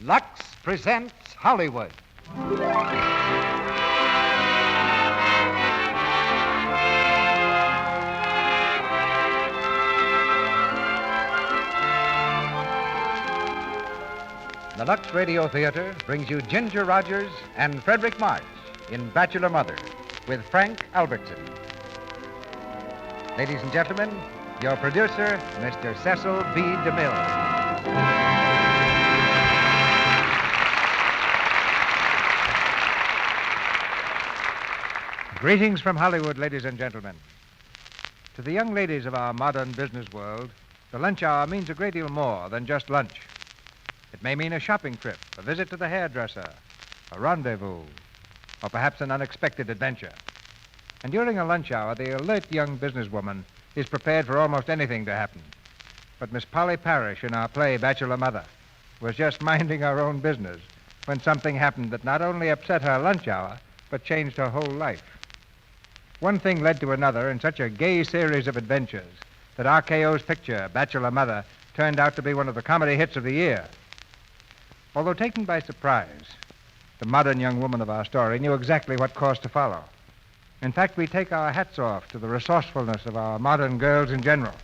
Lux presents Hollywood. The Luxradiotheatre brings you Ginger Rogers and Frederick March in Bachelor Mother with Frank Albertson. Ladies and gentlemen, your producer, Mr. Cecil B. DeMille. Greetings from Hollywood, ladies and gentlemen. To the young ladies of our modern business world, the lunch hour means a great deal more than just lunch. It may mean a shopping trip, a visit to the hairdresser, a rendezvous, or perhaps an unexpected adventure. And during a lunch hour, the alert young businesswoman is prepared for almost anything to happen. But Miss Polly Parrish in our play Bachelor Mother was just minding her own business when something happened that not only upset her lunch hour, but changed her whole life. One thing led to another in such a gay series of adventures that RKO's picture, Bachelor Mother, turned out to be one of the comedy hits of the year. Although taken by surprise, the modern young woman of our story knew exactly what course to follow. In fact, we take our hats off to the resourcefulness of our modern girls in general.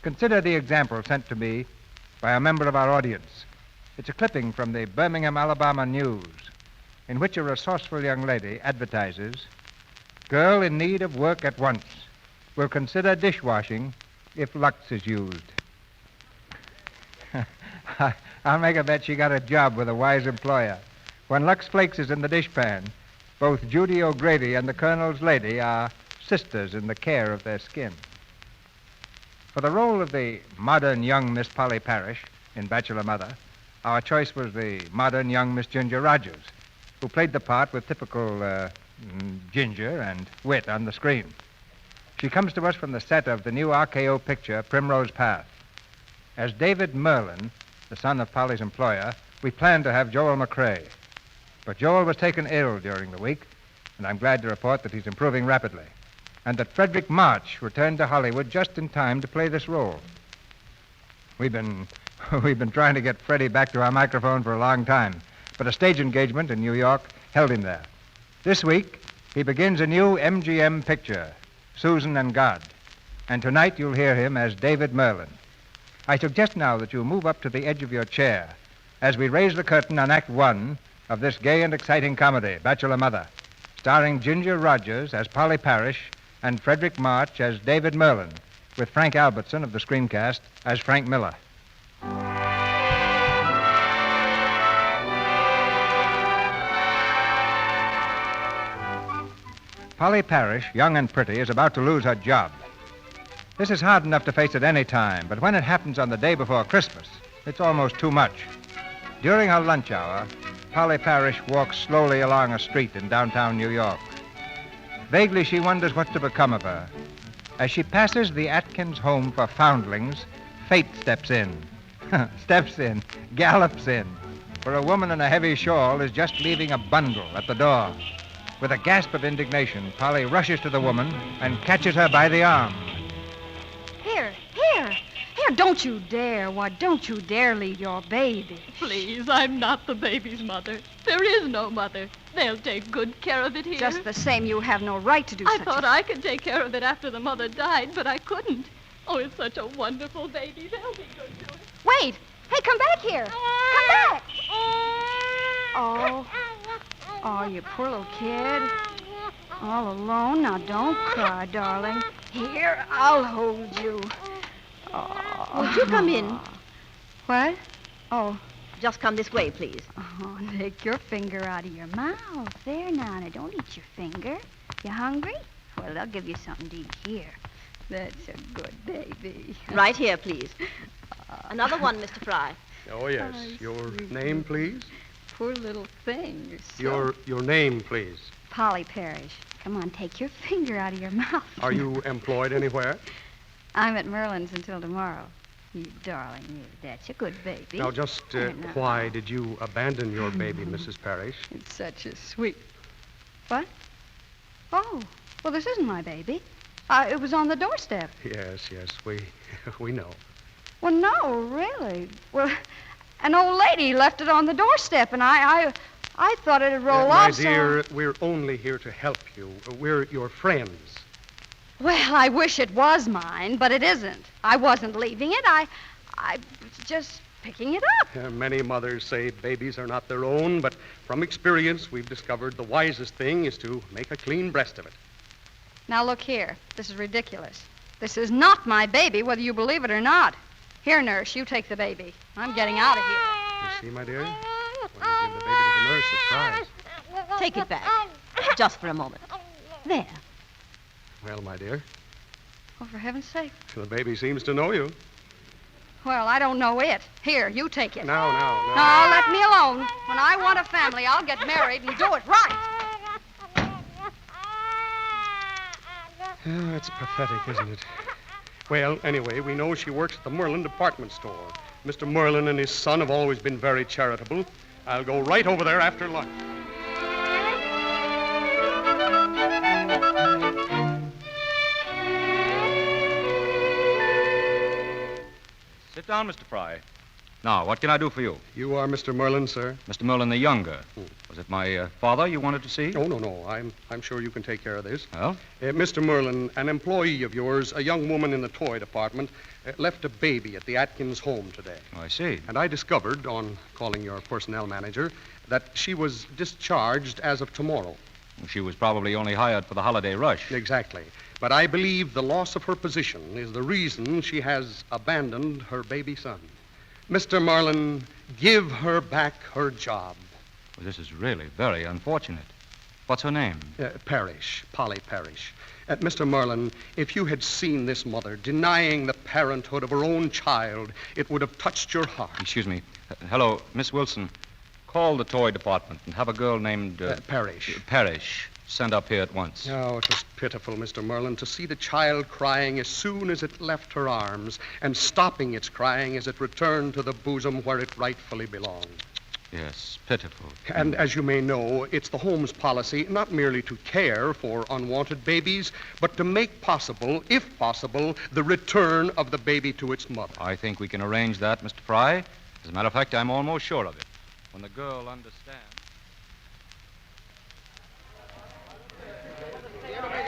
Consider the example sent to me by a member of our audience. It's a clipping from the Birmingham, Alabama News, in which a resourceful young lady advertises, "Girl in need of work at once. Will consider dishwashing if Lux is used." I'll make a bet she got a job with a wise employer. When Lux Flakes is in the dishpan, both Judy O'Grady and the Colonel's lady are sisters in the care of their skin. For the role of the modern young Miss Polly Parrish in Bachelor Mother, our choice was the modern young Miss Ginger Rogers, who played the part with typical ginger and wit on the screen. She comes to us from the set of the new RKO picture, Primrose Path. As David Merlin, the son of Polly's employer, we planned to have Joel McCrae. But Joel was taken ill during the week, and I'm glad to report that he's improving rapidly, and that Frederick March returned to Hollywood just in time to play this role. We've been trying to get Freddie back to our microphone for a long time, but a stage engagement in New York held him there. This week, he begins a new MGM picture, Susan and God, and tonight you'll hear him as David Merlin. I suggest now that you move up to the edge of your chair as we raise the curtain on Act One of this gay and exciting comedy, Bachelor Mother, starring Ginger Rogers as Polly Parrish and Frederick March as David Merlin, with Frank Albertson of the screencast as Frank Miller. Polly Parrish, young and pretty, is about to lose her job. This is hard enough to face at any time, but when it happens on the day before Christmas, it's almost too much. During her lunch hour, Polly Parrish walks slowly along a street in downtown New York. Vaguely, she wonders what's to become of her. As she passes the Atkins home for foundlings, fate steps in. Gallops in. For a woman in a heavy shawl is just leaving a bundle at the door. With a gasp of indignation, Polly rushes to the woman and catches her by the arm. Here, don't you dare. Why, don't you dare leave your baby. Please, I'm not the baby's mother. There is no mother. They'll take good care of it here. Just the same, you have no right to do such I thought I could take care of it after the mother died, but I couldn't. Oh, it's such a wonderful baby. They'll be good to it. Wait! Hey, come back here! Come back! Oh, you poor little kid. All alone? Now, don't cry, darling. Here, I'll hold you. Oh. Would you come in? What? Oh. Just come this way, please. Oh, take your finger out of your mouth. There, now don't eat your finger. You hungry? Well, they'll give you something to eat here. That's a good baby. Right here, please. Another one, Mr. Fry. Oh, yes. Your name, please? Poor little thing. Your name, please. Polly Parrish. Come on, take your finger out of your mouth. Are you employed anywhere? I'm at Merlin's until tomorrow. You darling, you. That's a good baby. Now, just why did you abandon your baby, Mrs. Parrish? It's such a sweet... What? Oh, well, this isn't my baby. It was on the doorstep. Yes, we know. Well, no, really. Well, An old lady left it on the doorstep, and I thought it'd roll My off. dear, we're only here to help you. We're your friends. Well, I wish it was mine, but it isn't. I wasn't leaving it. I was just picking it up. Many mothers say babies are not their own, but from experience, we've discovered the wisest thing is to make a clean breast of it. Now, look here. This is ridiculous. This is not my baby, whether you believe it or not. Here, nurse, you take the baby. I'm getting out of here. You see, my dear? When you give the baby to the nurse, it cries. Take it back. Just for a moment. There. Well, my dear, Oh, for heaven's sake. the baby seems to know you. Well, I don't know it. Here, you take it. No. No, let me alone. When I want a family, I'll get married and do it right. Oh, it's pathetic, isn't it? Well, anyway, we know she works at the Merlin department store. Mr. Merlin and his son have always been very charitable. I'll go right over there after lunch. Sit down, Mr. Fry. Now, what can I do for you? You are Mr. Merlin, sir? Mr. Merlin the Younger. Was it my father you wanted to see? Oh, no. I'm sure you can take care of this. Well? Mr. Merlin, an employee of yours, a young woman in the toy department, left a baby at the Atkins home today. Oh, I see. And I discovered, on calling your personnel manager, that she was discharged as of tomorrow. She was probably only hired for the holiday rush. Exactly. But I believe the loss of her position is the reason she has abandoned her baby son. Mr. Merlin, give her back her job. Well, this is really very unfortunate. What's her name? Parrish, Polly Parrish. Mr. Merlin, if you had seen this mother denying the parenthood of her own child, it would have touched your heart. Excuse me. Hello, Miss Wilson. Call the toy department and have a girl named... Parrish. Parrish sent up here at once. Oh, it was pitiful, Mr. Merlin, to see the child crying as soon as it left her arms and stopping its crying as it returned to the bosom where it rightfully belonged. Yes, pitiful. And as you may know, it's the home's policy not merely to care for unwanted babies, but to make possible, if possible, the return of the baby to its mother. I think we can arrange that, Mr. Fry. As a matter of fact, I'm almost sure of it. When the girl understands...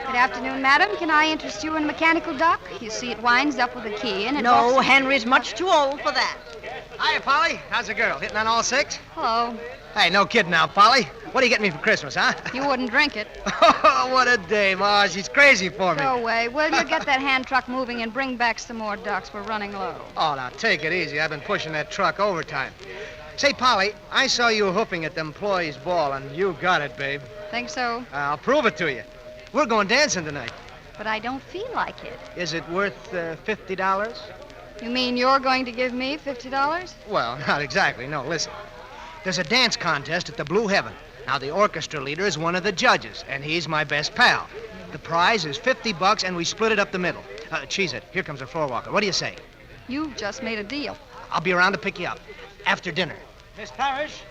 Good afternoon, madam. Can I interest you in a mechanical duck? You see, it winds up with a key and it No, walks... Henry's much too old for that. Hiya, Polly. How's the girl? Hitting on all six? Hello. Hey, no kidding now, Polly. What are you getting me for Christmas, huh? You wouldn't drink it. Oh, what a day, Ma. She's crazy for me. Go away. Will you get that hand truck moving and bring back some more ducks? We're running low. Oh, now, take it easy. I've been pushing that truck overtime. Say, Polly, I saw you hoofing at the employees' ball, and you got it, babe. Think so? I'll prove it to you. We're going dancing tonight. But I don't feel like it. Is it worth $50? You mean you're going to give me $50? Well, not exactly. No, listen. There's a dance contest at the Blue Heaven. Now, the orchestra leader is one of the judges, and he's my best pal. The prize is $50, and we split it up the middle. Cheese it. Here comes a floor walker. What do you say? You've just made a deal. I'll be around to pick you up after dinner. Miss Parrish?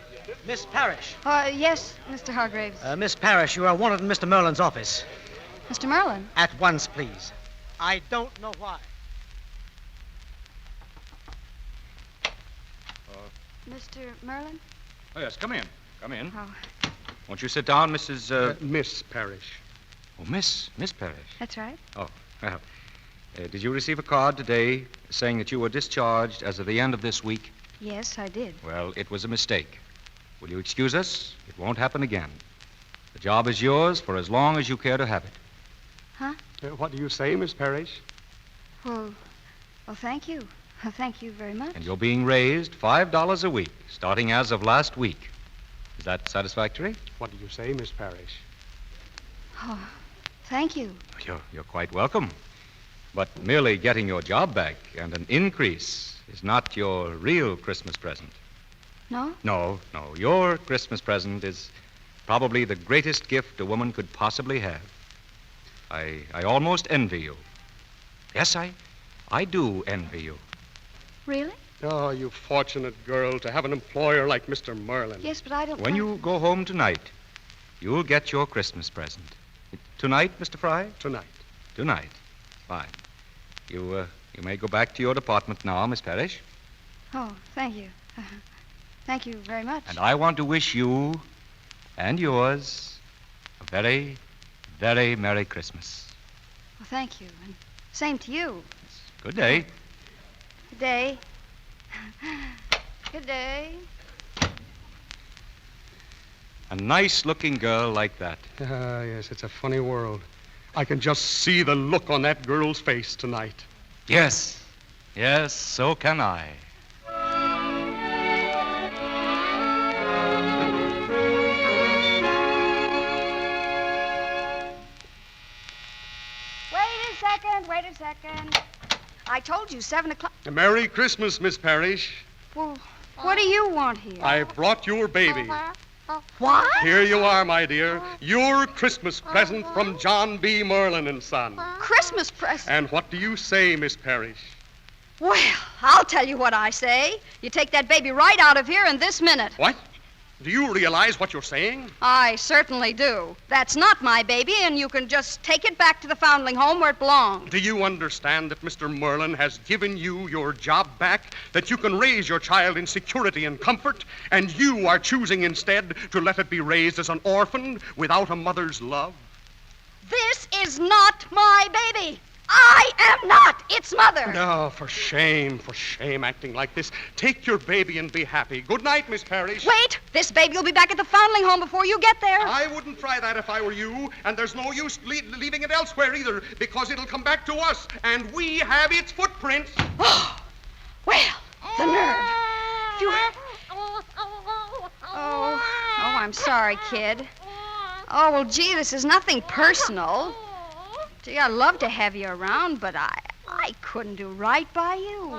Miss Parrish. Yes, Mr. Hargraves. Miss Parrish, you are wanted in Mr. Merlin's office. Mr. Merlin? At once, please. I don't know why. Mr. Merlin? Oh, yes, come in. Come in. Oh, Won't you sit down, Mrs. Miss Parrish. Oh, Miss Parrish. that's right. Oh, well. Did you receive a card today saying that you were discharged as of the end of this week? Yes, I did. Well, it was a mistake. Will you excuse us? It won't happen again. The job is yours for as long as you care to have it. Huh? What do you say, Miss Parrish? Well, thank you. Thank you very much. And you're being raised $5 a week, starting as of last week. Is that satisfactory? What do you say, Miss Parrish? Oh, thank you. You're quite welcome. But merely getting your job back and an increase is not your real Christmas present. No? No. Your Christmas present is probably the greatest gift a woman could possibly have. I almost envy you. Yes, I do envy you. Really? Oh, you fortunate girl to have an employer like Mr. Merlin. Yes, but I don't... When you go home tonight, you'll get your Christmas present. Tonight, Mr. Fry? Tonight. Tonight. Fine. You may go back to your department now, Miss Parrish. Oh, thank you. Thank you very much. And I want to wish you and yours a very, very Merry Christmas. Well, thank you. And same to you. Good day. Good day. Good day. A nice-looking girl like that. Yes, it's a funny world. I can just see the look on that girl's face tonight. Yes. Yes, so can I. Wait a second. I told you 7 o'clock. Merry Christmas, Miss Parrish. Well, what do you want here? I brought your baby. What? Here you are, my dear. Your Christmas present from John B. Merlin and Son. Christmas present? And what do you say, Miss Parrish? Well, I'll tell you what I say. You take that baby right out of here in this minute. What? Do you realize what you're saying? I certainly do. That's not my baby, and you can just take it back to the foundling home where it belongs. Do you understand that Mr. Merlin has given you your job back, that you can raise your child in security and comfort, and you are choosing instead to let it be raised as an orphan without a mother's love? This is not my baby. I am not its mother. No, for shame, acting like this. Take your baby and be happy. Good night, Miss Parrish. Wait, this baby will be back at the foundling home before you get there. I wouldn't try that if I were you, and there's no use leaving it elsewhere either, because it'll come back to us, and we have its footprints. Oh, well, the nerve. Oh, I'm sorry, kid. Oh, well, gee, this is nothing personal. Gee, I'd love to have you around, but I couldn't do right by you.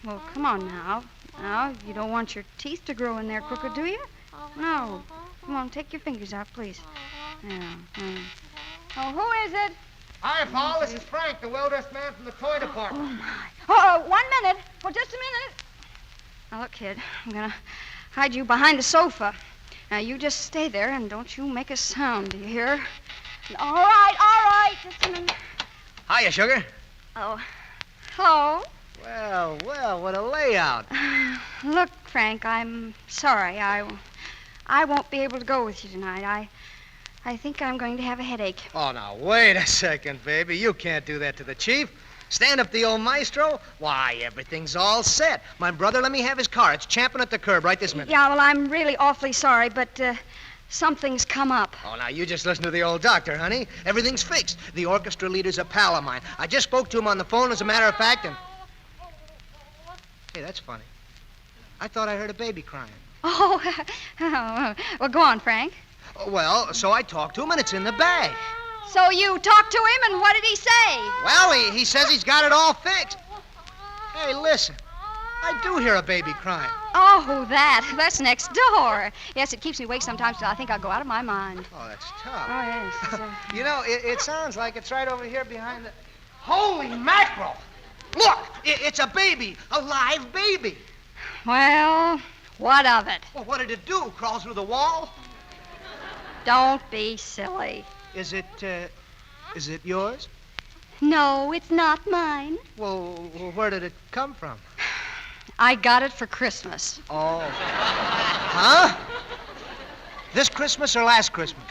Well, come on now. Now, you don't want your teeth to grow in there crooked, do you? No. Come on, take your fingers out, please. Yeah. Oh, who is it? Hi, Paul. This is Frank, the well-dressed man from the toy department. Oh, my. Oh, 1 minute. Oh, just a minute. Now, look, kid, I'm going to hide you behind the sofa. Now, you just stay there and don't you make a sound, do you hear? All right, just a minute. Hiya, sugar. Oh, hello. Well, what a layout. Look, Frank, I'm sorry. I won't be able to go with you tonight. I think I'm going to have a headache. Oh, now, wait a second, baby. You can't do that to the chief. Stand up the old maestro? Why, everything's all set. My brother let me have his car. It's champing at the curb right this minute. Yeah, well, I'm really awfully sorry, but something's come up. Oh, now, you just listen to the old doctor, honey. Everything's fixed. The orchestra leader's a pal of mine. I just spoke to him on the phone, as a matter of fact, and... Hey, that's funny. I thought I heard a baby crying. Oh, well, go on, Frank. Well, so I talked to him, and it's in the bag. So you talked to him, and what did he say? Well, he says he's got it all fixed. Hey, listen. I do hear a baby crying. Oh, that's next door. Yes, it keeps me awake sometimes till I think I'll go out of my mind. Oh, that's tough. Oh, yes. You know, it sounds like it's right over here behind the... Holy mackerel! Look, it's a baby, a live baby. Well, what of it? Well, what did it do? Crawl through the wall? Don't be silly. Is it yours? No, it's not mine. Well, where did it come from? I got it for Christmas. Oh. Huh? This Christmas or last Christmas?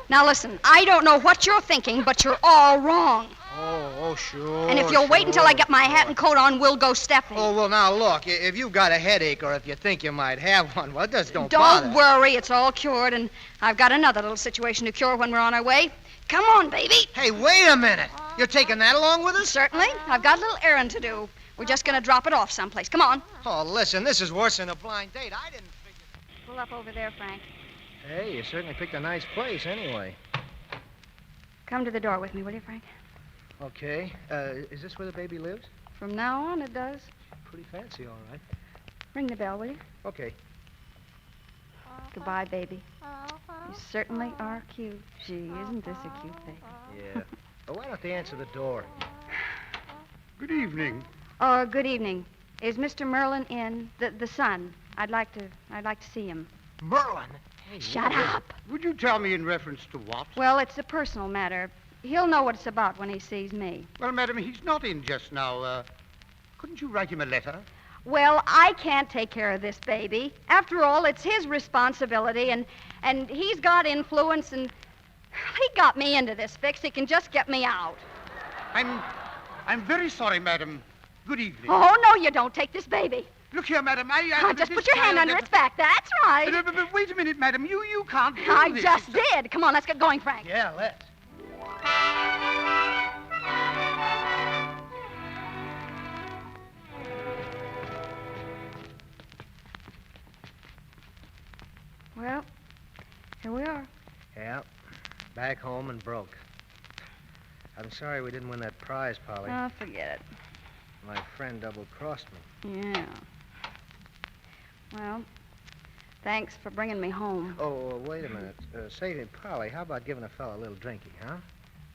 Now, listen, I don't know what you're thinking, but you're all wrong. Oh, sure. And if you'll wait until I get my hat and coat on, we'll go stepping. Oh, well, now, look, if you've got a headache or if you think you might have one, well, just don't bother. Don't worry, it's all cured, and I've got another little situation to cure when we're on our way. Come on, baby. Hey, wait a minute. You're taking that along with us? Certainly. I've got a little errand to do. We're just going to drop it off someplace. Come on. Oh, listen, this is worse than a blind date. I didn't figure... Pull up over there, Frank. Hey, you certainly picked a nice place anyway. Come to the door with me, will you, Frank? Okay. Is this where the baby lives? From now on, it does. Pretty fancy, all right. Ring the bell, will you? Okay. Goodbye, baby. You certainly are cute. Gee, isn't this a cute baby? Yeah. Well, why don't they answer the door? Good evening. Oh, good evening. Is Mr. Merlin in? The son. I'd like to see him. Merlin? Hey, Shut up. Would you tell me in reference to what? Well, it's a personal matter. He'll know what it's about when he sees me. Well, madam, he's not in just now. Couldn't you write him a letter? Well, I can't take care of this baby. After all, it's his responsibility, and he's got influence, and he got me into this fix. He can just get me out. I'm very sorry, madam. Good evening. Oh, no, you don't. Take this baby. Look here, madam. Just put your hand under its back. That's right. But wait a minute, madam. You can't do I this. just did. Come on, let's get going, Frank. Yeah, let's. Well, here we are. Yeah, back home and broke. I'm sorry we didn't win that prize, Polly. Oh, forget it. My friend double-crossed me. Yeah. Well, thanks for bringing me home. Oh, wait a minute. Say, Polly, how about giving a fella a little drinky, huh?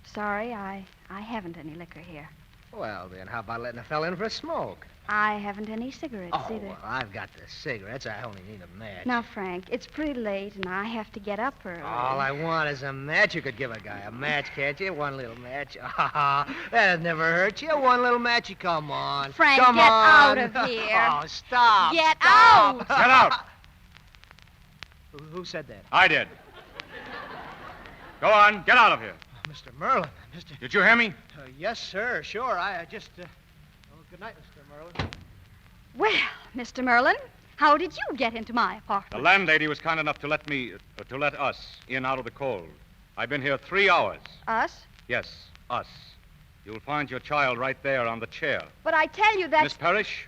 Sorry, I haven't any liquor here. Well, then, how about letting a fella in for a smoke? I haven't any cigarettes Oh, either. well, I've got the cigarettes. I only need a match. Now, Frank, it's pretty late, and I have to get up early. All I want is a match. You could give a guy a match, can't you? One little match. That'd never hurt you. One little matchy. Come on. Frank, Come get on. out of here. Oh, stop. Get Stop. out. Get out! Who said that? I did. Go on, get out of here. Mr. Merlin. Did you hear me? Yes, sir. Sure. I just... good night, Mr. Merlin. Well, Mr. Merlin, how did you get into my The apartment? landlady was kind enough to let us in out of the cold. I've been here 3 hours. Us? Yes, us. You'll find your child right there on the chair. But I tell you that... Miss Parrish,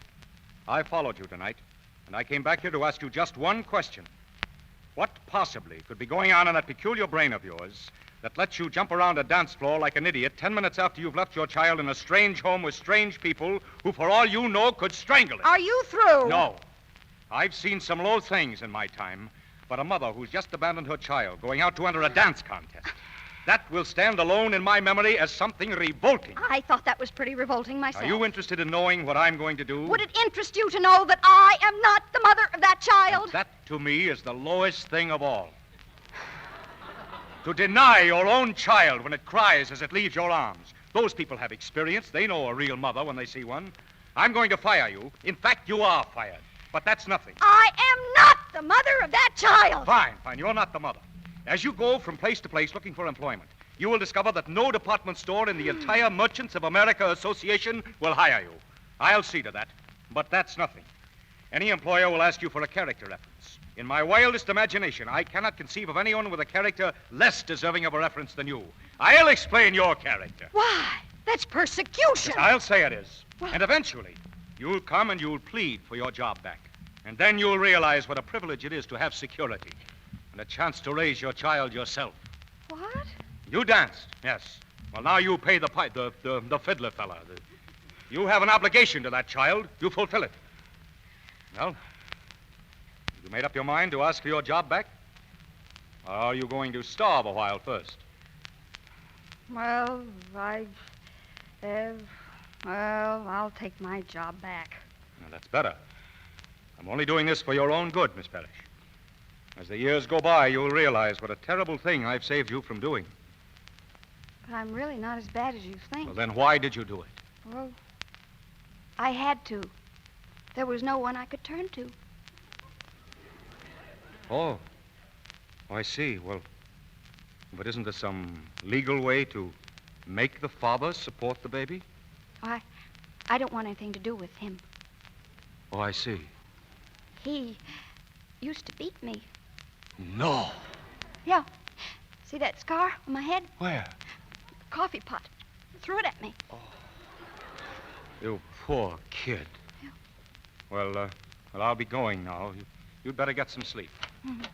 I followed you tonight, and I came back here to ask you just one question. What possibly could be going on in that peculiar brain of yours that lets you jump around a dance floor like an idiot 10 minutes after you've left your child in a strange home with strange people who, for all you know, could strangle it? Are you through? No. I've seen some low things in my time, but a mother who's just abandoned her child going out to enter a dance contest, that will stand alone in my memory as something revolting. I thought that was pretty revolting myself. Are you interested in knowing what I'm going to do? Would it interest you to know that I am not the mother of that child? And that, to me, is the lowest thing of all. To deny your own child when it cries as it leaves your arms. Those people have experience. They know a real mother when they see one. I'm going to fire you. In fact, you are fired. But that's nothing. I am not the mother of that child. Fine. You're not the mother. As you go from place to place looking for employment, you will discover that no department store in the entire Merchants of America Association will hire you. I'll see to that. But that's nothing. Any employer will ask you for a character reference. In my wildest imagination, I cannot conceive of anyone with a character less deserving of a reference than you. I'll explain your character. Why? That's persecution. Yes, I'll say it is. And eventually, you'll come and you'll plead for your job back. And then you'll realize what a privilege it is to have security and a chance to raise your child yourself. What? You danced, yes. Well, now you pay the fiddler fella. You have an obligation to that child. You fulfill it. Well, you made up your mind to ask for your job back? Or are you going to starve a while first? Well, I'll take my job back. Now, that's better. I'm only doing this for your own good, Miss Parrish. As the years go by, you'll realize what a terrible thing I've saved you from doing. But I'm really not as bad as you think. Well, then why did you do it? Well, I had to. There was no one I could turn to. Oh, I see. Well, but isn't there some legal way to make the father support the baby? I don't want anything to do with him. Oh, I see. He used to beat me. No. Yeah. See that scar on my head? Where? Coffee pot. Threw it at me. You poor kid. Yeah. Well, I'll be going now. You'd better get some sleep. Mhm.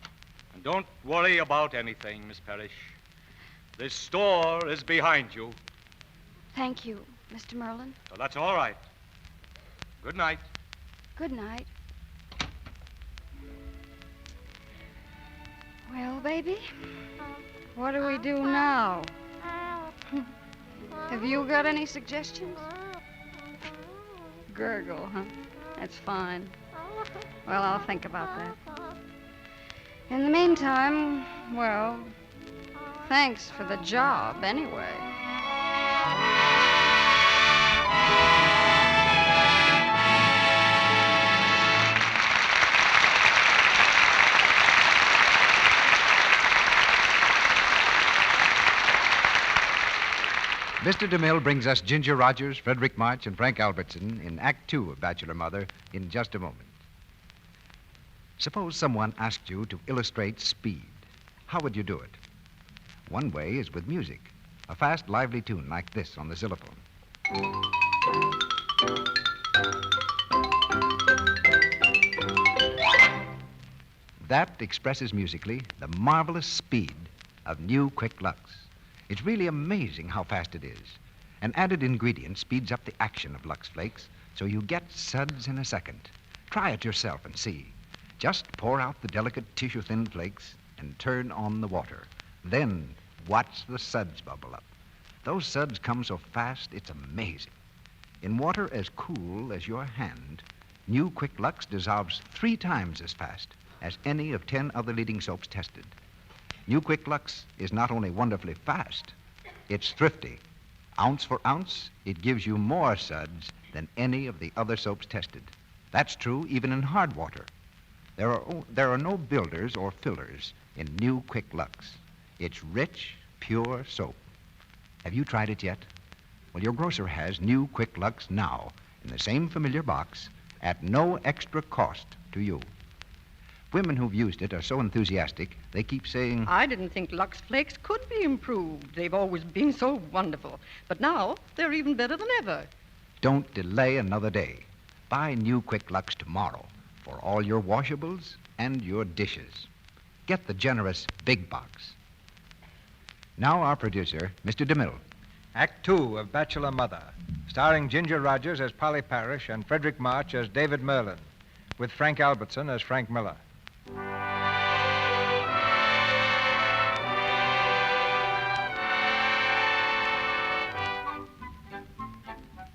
And don't worry about anything, Miss Parrish. This store is behind you. Thank you, Mr. Merlin. So that's all right. Good night. Good night. Well, baby, what do we do now? Have you got any suggestions? Gurgle, huh? That's fine. Well, I'll think about that. In the meantime, well, thanks for the job anyway. Mr. DeMille brings us Ginger Rogers, Frederick March, and Frank Albertson in Act 2 of Bachelor Mother in just a moment. Suppose someone asked you to illustrate speed. How would you do it? One way is with music. A fast, lively tune like this on the xylophone. That expresses musically the marvelous speed of new Quick Lux. It's really amazing how fast it is. An added ingredient speeds up the action of Lux Flakes, so you get suds in a second. Try it yourself and see. Just pour out the delicate tissue-thin flakes and turn on the water. Then watch the suds bubble up. Those suds come so fast, it's amazing. In water as cool as your hand, new Quick Lux dissolves 3 times as fast as any of 10 other leading soaps tested. New Quick Lux is not only wonderfully fast, it's thrifty. Ounce for ounce, it gives you more suds than any of the other soaps tested. That's true even in hard water. There are no builders or fillers in new Quick Lux. It's rich, pure soap. Have you tried it yet? Well, your grocer has new Quick Lux now in the same familiar box at no extra cost to you. Women who've used it are so enthusiastic, they keep saying, I didn't think Lux Flakes could be improved. They've always been so wonderful. But now they're even better than ever. don't delay another day. Buy new Quick Lux tomorrow for all your washables and your dishes. Get the generous big box. Now our producer, Mr. DeMille. Act 2 of Bachelor Mother, starring Ginger Rogers as Polly Parrish and Frederick March as David Merlin, with Frank Albertson as Frank Miller.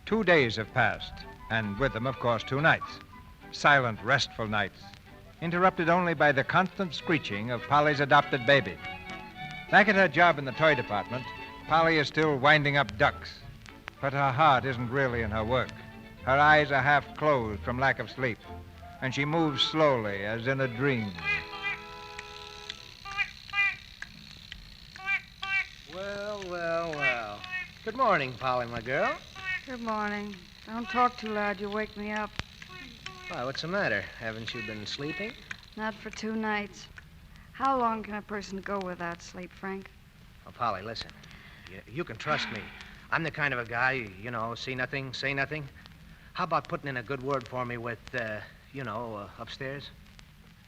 2 days have passed, and with them, of course, 2 nights. Silent, restful nights, interrupted only by the constant screeching of Polly's adopted baby. Back at her job in the toy department, Polly is still winding up ducks, but her heart isn't really in her work. Her eyes are half closed from lack of sleep, and she moves slowly as in a dream. Well, well, well. Good morning, Polly, my girl. Good morning. Don't talk too loud. You'll wake me up. Why, what's the matter? Haven't you been sleeping? Not for 2 nights. How long can a person go without sleep, Frank? Oh, Polly, listen. You can trust me. I'm the kind of a guy, see nothing, say nothing. How about putting in a good word for me with, upstairs?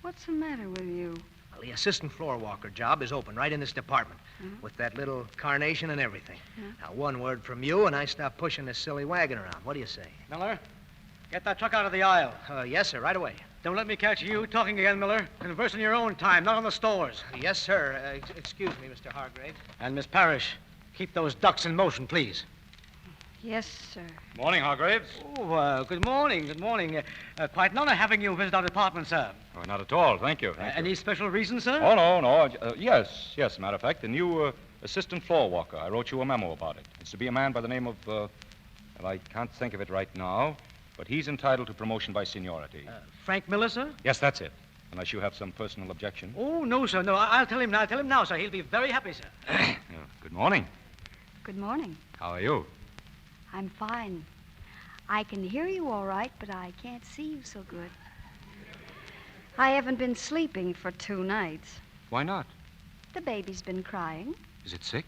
What's the matter with you? Well, the assistant floor walker job is open right in this department with that little carnation and everything. Now, one word from you and I stop pushing this silly wagon around. What do you say? Miller, get that truck out of the aisle. Yes, sir, right away. Don't let me catch you talking again, Miller. Converse in your own time, not on the stores. Yes, sir. Excuse me, Mr. Hargrave. And Miss Parrish, keep those ducks in motion, please. Yes, sir. Morning, Hargraves. Oh, good morning, good morning. Quite an honor having you visit our department, sir. Oh, not at all. Thank you. Any special reason, sir? Oh, no. Yes. Matter of fact, the new assistant floor walker. I wrote you a memo about it. It's to be a man by the name of, I can't think of it right now, but he's entitled to promotion by seniority. Frank Miller, sir? Yes, that's it. Unless you have some personal objection. Oh, no, sir. No, I'll tell him now, sir. He'll be very happy, sir. Good morning. Good morning. How are you? I'm fine. I can hear you all right, but I can't see you so good. I haven't been sleeping for 2 nights. Why not? The baby's been crying. Is it sick?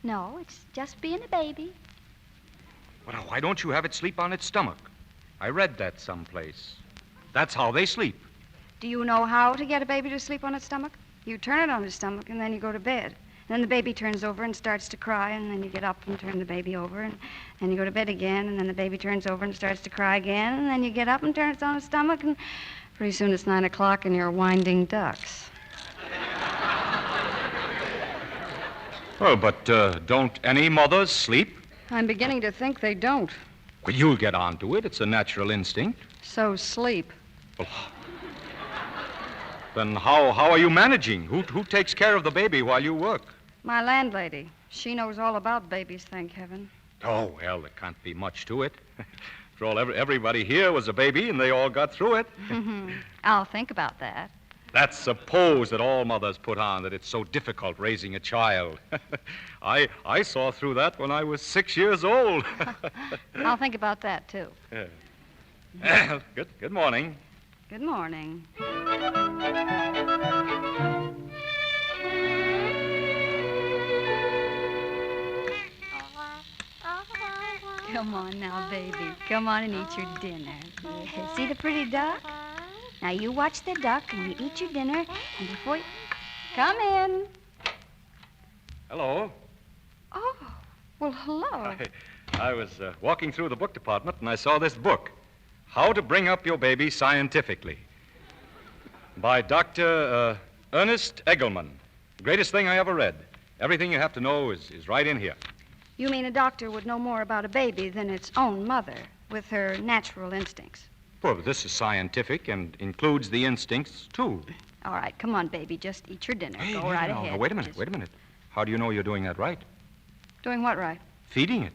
No, it's just being a baby. Well, now, why don't you have it sleep on its stomach? I read that someplace. That's how they sleep. Do you know how to get a baby to sleep on its stomach? You turn it on its stomach, and then you go to bed. Then the baby turns over and starts to cry, and then you get up and turn the baby over, and then you go to bed again, and then the baby turns over and starts to cry again, and then you get up and turn it on its stomach, and pretty soon it's 9 o'clock and you're winding ducks. Well, but don't any mothers sleep? I'm beginning to think they don't. Well, you'll get on to it. It's a natural instinct. So sleep. Well, then how are you managing? Who takes care of the baby while you work? My landlady. She knows all about babies, thank heaven. Oh, well, there can't be much to it. After all, everybody here was a baby, and they all got through it. I'll think about that. That's a pose that all mothers put on, that it's so difficult raising a child. I saw through that when I was 6 years old. I'll think about that, too. Yeah. Good morning. Good morning. Come on now, baby. Come on and eat your dinner. Yeah. See the pretty duck? Now you watch the duck and you eat your dinner, and before you... Come in. Hello. Oh, well, hello. I was walking through the book department and I saw this book, How to Bring Up Your Baby Scientifically, by Dr. Ernest Eggleman. Greatest thing I ever read. Everything you have to know is right in here. You mean a doctor would know more about a baby than its own mother, with her natural instincts? Well, but this is scientific and includes the instincts, too. All right, come on, baby. Just eat your dinner. Hey, Go no, right no, ahead. no, wait a minute. How do you know you're doing that right? Doing what right? Feeding it.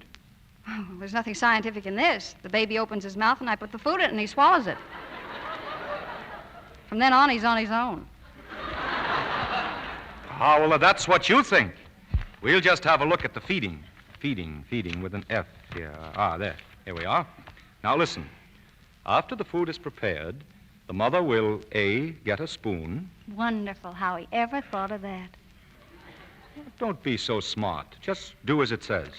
Oh, there's nothing scientific in this. The baby opens his mouth and I put the food in it and he swallows it. From then on, he's on his own. Ah, well, that's what you think. We'll just have a look at the feeding. Feeding with an F here. There. Here we are. Now, listen. After the food is prepared, the mother will, A, get a spoon. Wonderful. How he ever thought of that. Don't be so smart. Just do as it says.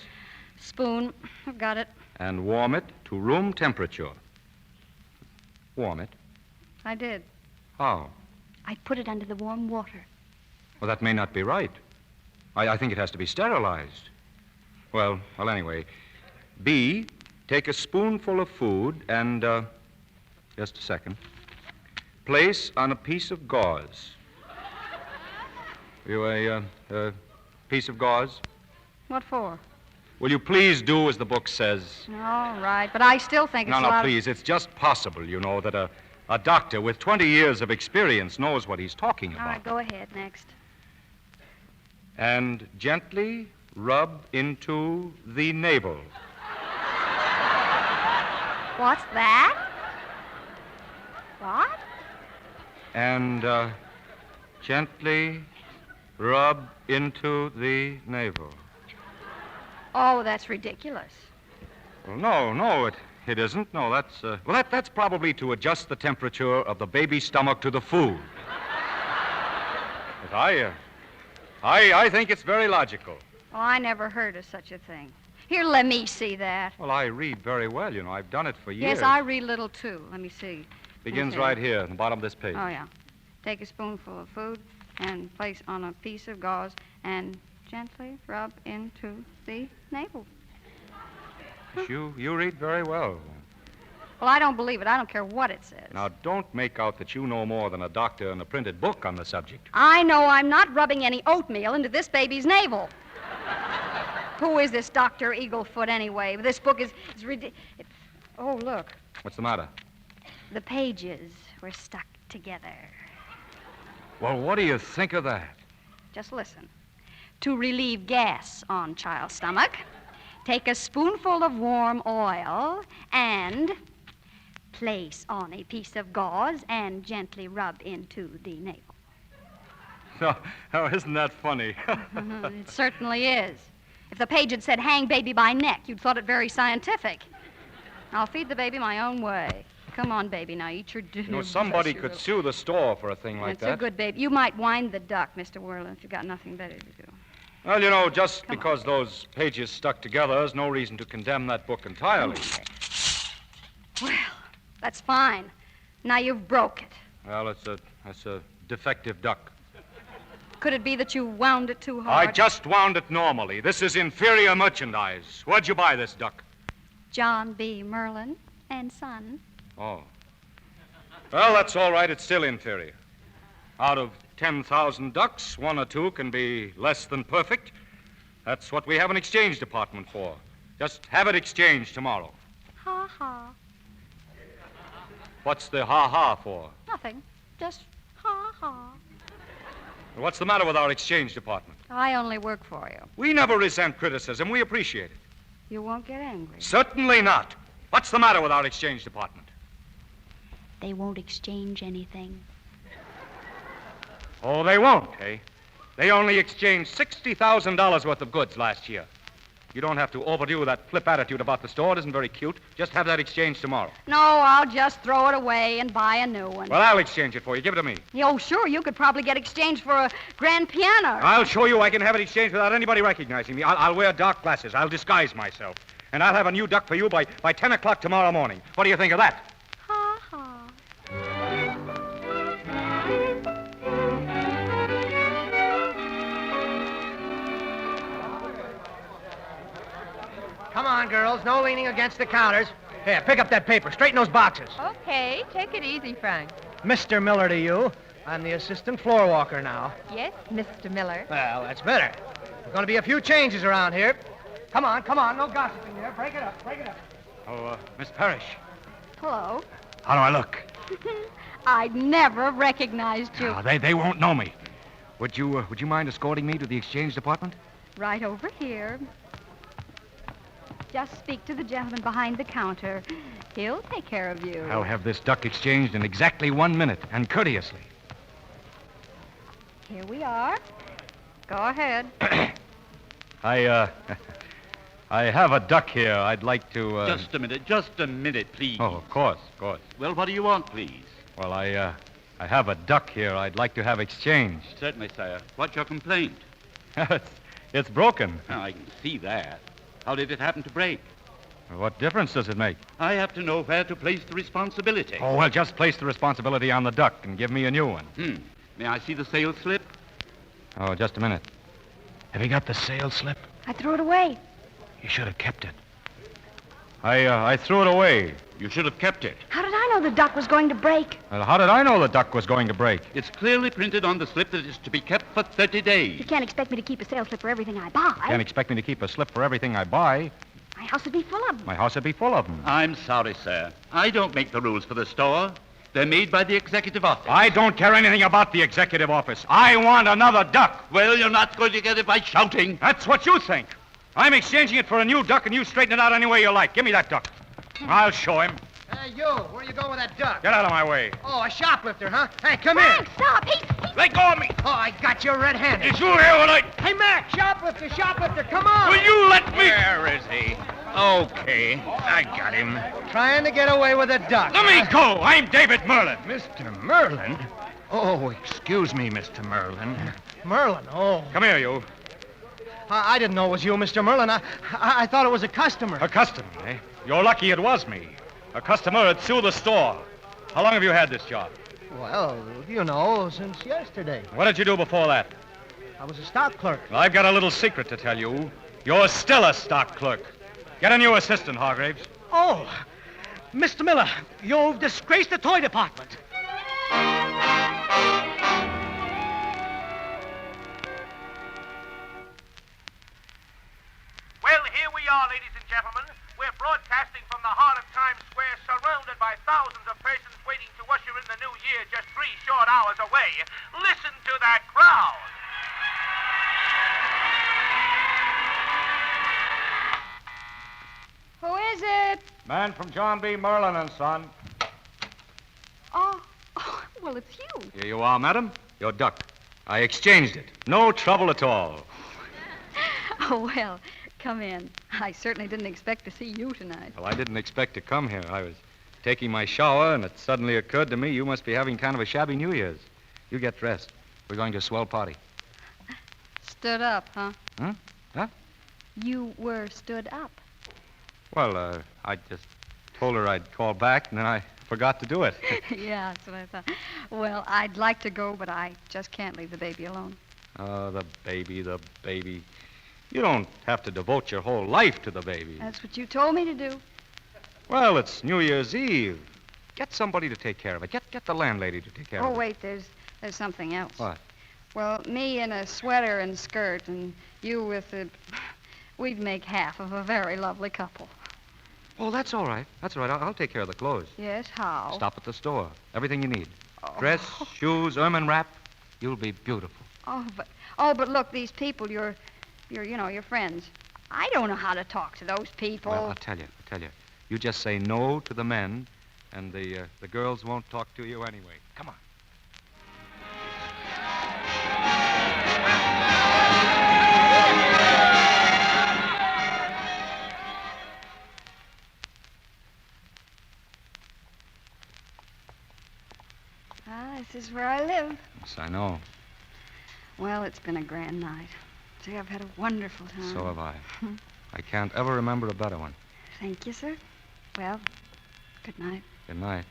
Spoon. I've got it. And warm it to room temperature. Warm it? I did. How? I put it under the warm water. Well, that may not be right. I think it has to be sterilized. Well, anyway. B, take a spoonful of food and, just a second. Place on a piece of gauze. You a piece of gauze? What for? Will you please do as the book says? All right, but I still think it's No, please. It's just possible, you know, that a doctor with 20 years of experience knows what he's talking about. All right, go ahead. Next. And gently rub into the navel. What's that? What? And gently rub into the navel. Oh, that's ridiculous. Well, no, it isn't. No, that's probably to adjust the temperature of the baby's stomach to the food. But I think it's very logical. Oh, I never heard of such a thing. Here, let me see that. Well, I read very well, you know. I've done it for years. Yes, I read little, too. Let me see. Begins Okay. right here, at the bottom of this page. Oh, yeah. Take a spoonful of food and place on a piece of gauze and gently rub into the navel. You read very well. Well, I don't believe it. I don't care what it says. Now, don't make out that you know more than a doctor in a printed book on the subject. I know I'm not rubbing any oatmeal into this baby's navel. Who is this Dr. Eaglefoot, anyway? This book is ridiculous. Oh, look. What's the matter? The pages were stuck together. Well, what do you think of that? Just listen. To relieve gas on child's stomach, take a spoonful of warm oil and place on a piece of gauze and gently rub into the navel. Oh, isn't that funny? It certainly is. If the page had said hang baby by neck, you'd thought it very scientific. I'll feed the baby my own way. Come on, baby, now eat your dinner. You know, somebody could sue the store for a thing like that. It's a good baby. You might wind the duck, Mr. Whirlin, if you've got nothing better to do. Well, you know, just because those pages stuck together is no reason to condemn that book entirely. Well, that's fine. Now you've broke it. Well, that's a defective duck. Could it be that you wound it too hard? I just wound it normally. This is inferior merchandise. Where'd you buy this duck? John B. Merlin and Son. Oh. Well, that's all right. It's still inferior. Out of 10,000 ducks, one or two can be less than perfect. That's what we have an exchange department for. Just have it exchanged tomorrow. Ha ha. What's the ha-ha for? Nothing. Just ha ha. What's the matter with our exchange department? I only work for you. We never resent criticism. We appreciate it. You won't get angry. Certainly not. What's the matter with our exchange department? They won't exchange anything. Oh, they won't, eh? They only exchanged $60,000 worth of goods last year. You don't have to overdo that flip attitude about the store. It isn't very cute. Just have that exchange tomorrow. No, I'll just throw it away and buy a new one. Well, I'll exchange it for you. Give it to me. Oh, sure, you could probably get exchanged for a grand piano. I'll show you I can have it exchanged without anybody recognizing me. I'll wear dark glasses. I'll disguise myself. And I'll have a new duck for you by 10 o'clock tomorrow morning. What do you think of that? Ha ha. Come on, girls. No leaning against the counters. Here, pick up that paper. Straighten those boxes. Okay, take it easy, Frank. Mr. Miller to you. I'm the assistant floor walker now. Yes, Mr. Miller. Well, that's better. There's going to be a few changes around here. Come on. No gossiping there. Break it up. Oh, Miss Parrish. Hello. How do I look? I'd never recognized you. Oh, they won't know me. Would you mind escorting me to the exchange department? Right over here. Just speak to the gentleman behind the counter. He'll take care of you. I'll have this duck exchanged in exactly 1 minute, and courteously. Here we are. Go ahead. I have a duck here. I'd like to, Just a minute, please. Oh, of course. Well, what do you want, please? Well, I have a duck here I'd like to have exchanged. Certainly, sire. What's your complaint? It's broken. Oh, I can see that. How did it happen to break? What difference does it make? I have to know where to place the responsibility. Oh, well, just place the responsibility on the duck and give me a new one. May I see the sales slip? Oh, just a minute. Have you got the sales slip? I threw it away. You should have kept it. I threw it away. You should have kept it. How did I know the duck was going to break? Well, how did I know the duck was going to break? It's clearly printed on the slip that it's to be kept for 30 days. You can't expect me to keep a sales slip for everything I buy. Can't expect me to keep a slip for everything I buy. My house would be full of them. My house would be full of them. I'm sorry, sir. I don't make the rules for the store. They're made by the executive office. I don't care anything about the executive office. I want another duck. Well, you're not going to get it by shouting. That's what you think. I'm exchanging it for a new duck, and you straighten it out any way you like. Give me that duck. I'll show him. Hey, you. Where are you going with that duck? Get out of my way. Oh, a shoplifter, huh? Hey, come Frank, here. stop. He's... Let go of me. Oh, I got you red-handed. Did you hear what I... Hey, Mac, shoplifter, come on. Will you let me... Where is he? Okay, I got him. Trying to get away with a duck. Let me go. I'm David Merlin. Mr. Merlin? Oh, excuse me, Mr. Merlin. Merlin, oh. Come here, you. I didn't know it was you, Mr. Merlin. I thought it was a customer. A customer, eh? You're lucky it was me. A customer would sue the store. How long have you had this job? Well, you know, since yesterday. What did you do before that? I was a stock clerk. Well, I've got a little secret to tell you. You're still a stock clerk. Get a new assistant, Hargraves. Oh, Mr. Miller, you've disgraced the toy department. Well, here we are, ladies and gentlemen. We're broadcasting from the heart of Times Square, surrounded by thousands of persons waiting to usher in the new year just 3 short hours away. Listen to that crowd. Who is it? Man from John B. Merlin and Son. Oh, well, it's you. Here you are, madam. Your duck. I exchanged it. No trouble at all. Oh, well, come in. I certainly didn't expect to see you tonight. Well, I didn't expect to come here. I was taking my shower, and it suddenly occurred to me you must be having kind of a shabby New Year's. You get dressed. We're going to a swell party. Stood up, huh? Huh? You were stood up. Well, I just told her I'd call back, and then I forgot to do it. Yeah, that's what I thought. Well, I'd like to go, but I just can't leave the baby alone. Oh, the baby. You don't have to devote your whole life to the baby. That's what you told me to do. Well, it's New Year's Eve. Get somebody to take care of it. Get the landlady to take care of it. Oh, wait, there's something else. What? Well, me in a sweater and skirt, and you with a... We'd make half of a very lovely couple. Oh, that's all right. That's all right. I'll take care of the clothes. Yes, how? Stop at the store. Everything you need. Dress, shoes, ermine wrap. You'll be beautiful. But look, these people, your friends. I don't know how to talk to those people. Well, I'll tell you. You just say no to the men, and the girls won't talk to you anyway. Come on. This is where I live. Yes, I know. Well, it's been a grand night. Say, I've had a wonderful time. So have I. I can't ever remember a better one. Thank you, sir. Well, good night. Good night.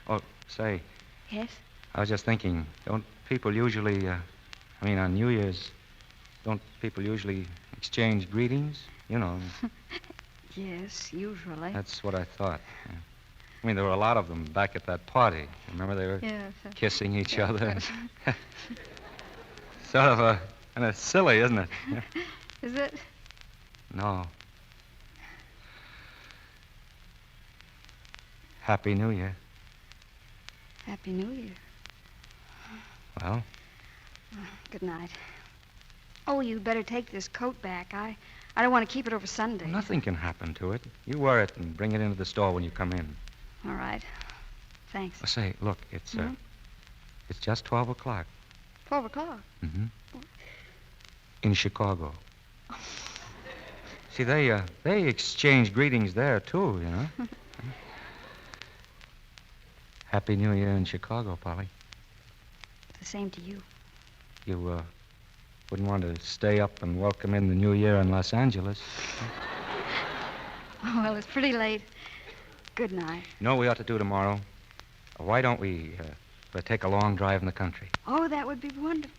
Oh, say, Yes? I was just thinking, don't people usually, on New Year's, don't people usually exchange greetings? You know. Yes, usually. That's what I thought. Yeah. I mean, there were a lot of them back at that party. Remember they were kissing each other? Sort of kind of silly, isn't it? Is it? No. Happy New Year. Happy New Year. Well? Good night. Oh, you'd better take this coat back. I don't want to keep it over Sunday. Nothing can happen to it. You wear it and bring it into the store when you come in. All right. Thanks. Oh, say, look, it's just 12 o'clock. 12 o'clock? Mm-hmm. In Chicago. See, they exchange greetings there, too, you know. Happy New Year in Chicago, Polly. The same to you. You, wouldn't want to stay up and welcome in the New Year in Los Angeles. Oh, well, it's pretty late. Good night. You know what we ought to do tomorrow? Why don't we take a long drive in the country? Oh, that would be wonderful.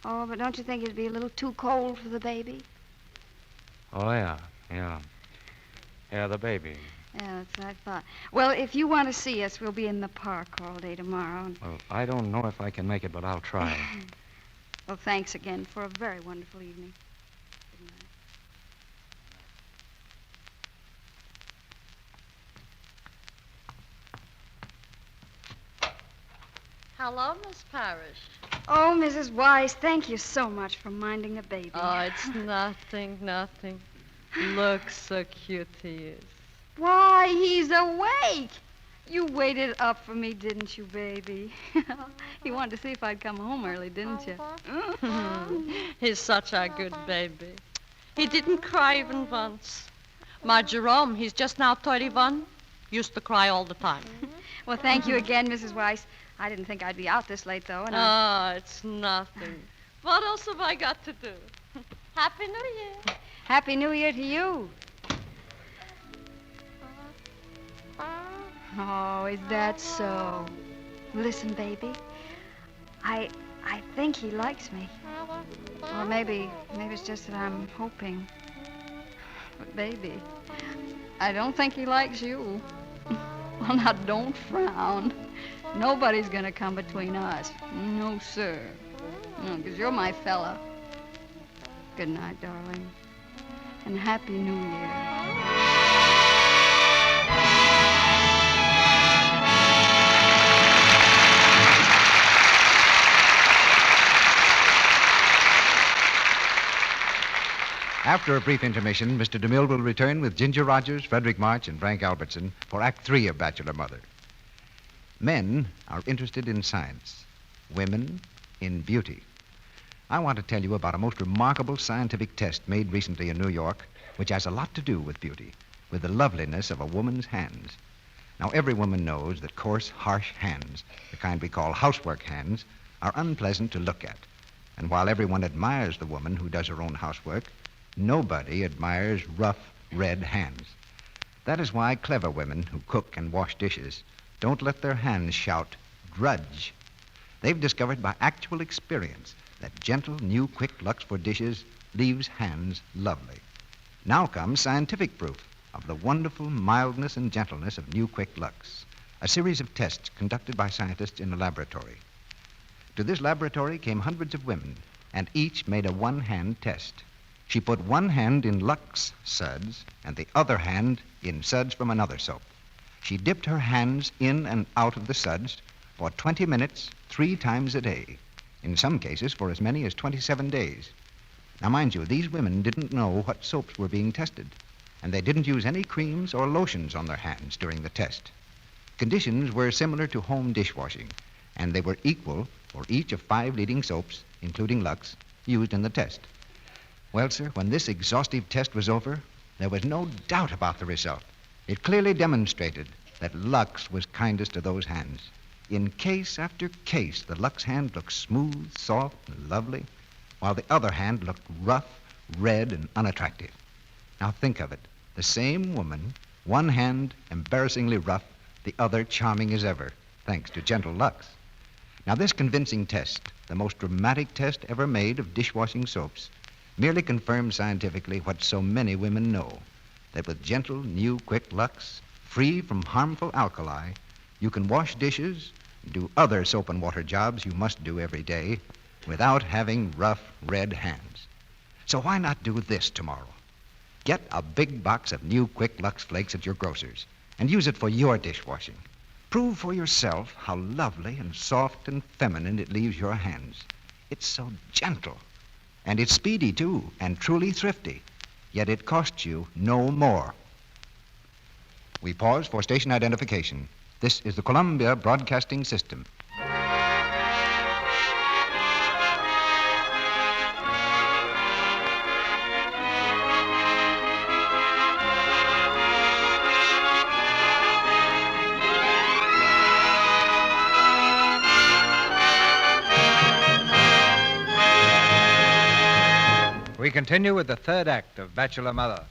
Oh, but don't you think it'd be a little too cold for the baby? Oh, yeah. Yeah, the baby. Yeah, that's what I thought. Well, if you want to see us, we'll be in the park all day tomorrow. Well, I don't know if I can make it, but I'll try. Well, thanks again for a very wonderful evening. Good night. Hello, Miss Parrish. Oh, Mrs. Wise, thank you so much for minding the baby. Oh, it's nothing. Look so cute he is. Why, he's awake. You waited up for me, didn't you, baby? You wanted to see if I'd come home early, didn't you? He's such a good baby. He didn't cry even once. My Jerome, he's just now 31, used to cry all the time. Well, thank you again, Mrs. Weiss. I didn't think I'd be out this late, though. It's nothing. What else have I got to do? Happy New Year. Happy New Year to you. Oh, is that so? Listen, baby. I think he likes me. Or maybe it's just that I'm hoping. But, baby, I don't think he likes you. Well, now, don't frown. Nobody's gonna come between us. No, sir. No, 'cause you're my fella. Good night, darling. And Happy New Year. After a brief intermission, Mr. DeMille will return with Ginger Rogers, Frederick March, and Frank Albertson for Act 3 of Bachelor Mother. Men are interested in science, women in beauty. I want to tell you about a most remarkable scientific test made recently in New York, which has a lot to do with beauty, with the loveliness of a woman's hands. Now, every woman knows that coarse, harsh hands, the kind we call housework hands, are unpleasant to look at. And while everyone admires the woman who does her own housework, nobody admires rough, red hands. That is why clever women who cook and wash dishes don't let their hands shout, grudge. They've discovered by actual experience that gentle, new, quick Lux for dishes leaves hands lovely. Now comes scientific proof of the wonderful mildness and gentleness of new, quick Lux, a series of tests conducted by scientists in a laboratory. To this laboratory came hundreds of women, and each made a one-hand test. She put one hand in Lux suds and the other hand in suds from another soap. She dipped her hands in and out of the suds for 20 minutes, 3 times a day, in some cases for as many as 27 days. Now, mind you, these women didn't know what soaps were being tested, and they didn't use any creams or lotions on their hands during the test. Conditions were similar to home dishwashing, and they were equal for each of 5 leading soaps, including Lux, used in the test. Well, sir, when this exhaustive test was over, there was no doubt about the result. It clearly demonstrated that Lux was kindest to those hands. In case after case, the Lux hand looked smooth, soft, and lovely, while the other hand looked rough, red, and unattractive. Now think of it. The same woman, one hand embarrassingly rough, the other charming as ever, thanks to gentle Lux. Now this convincing test, the most dramatic test ever made of dishwashing soaps, merely confirms scientifically what so many women know, that with gentle, new, quick Lux, free from harmful alkali, you can wash dishes and do other soap and water jobs you must do every day without having rough, red hands. So why not do this tomorrow? Get a big box of new Quick Lux Flakes at your grocer's and use it for your dishwashing. Prove for yourself how lovely and soft and feminine it leaves your hands. It's so gentle. And it's speedy, too, and truly thrifty. Yet it costs you no more. We pause for station identification. This is the Columbia Broadcasting System. We continue with the third act of Bachelor Mother.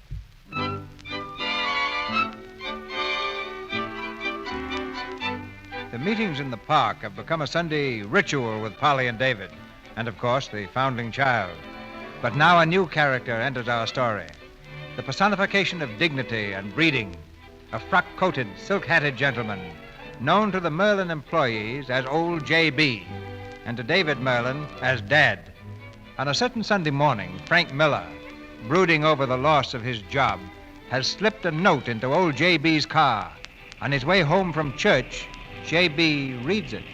The meetings in the park have become a Sunday ritual with Polly and David, and of course the foundling child. But now a new character enters our story, the personification of dignity and breeding, a frock-coated, silk-hatted gentleman, known to the Merlin employees as Old J.B., and to David Merlin as Dad. On a certain Sunday morning, Frank Miller, brooding over the loss of his job, has slipped a note into old J.B.'s car. On his way home from church, J.B. reads it.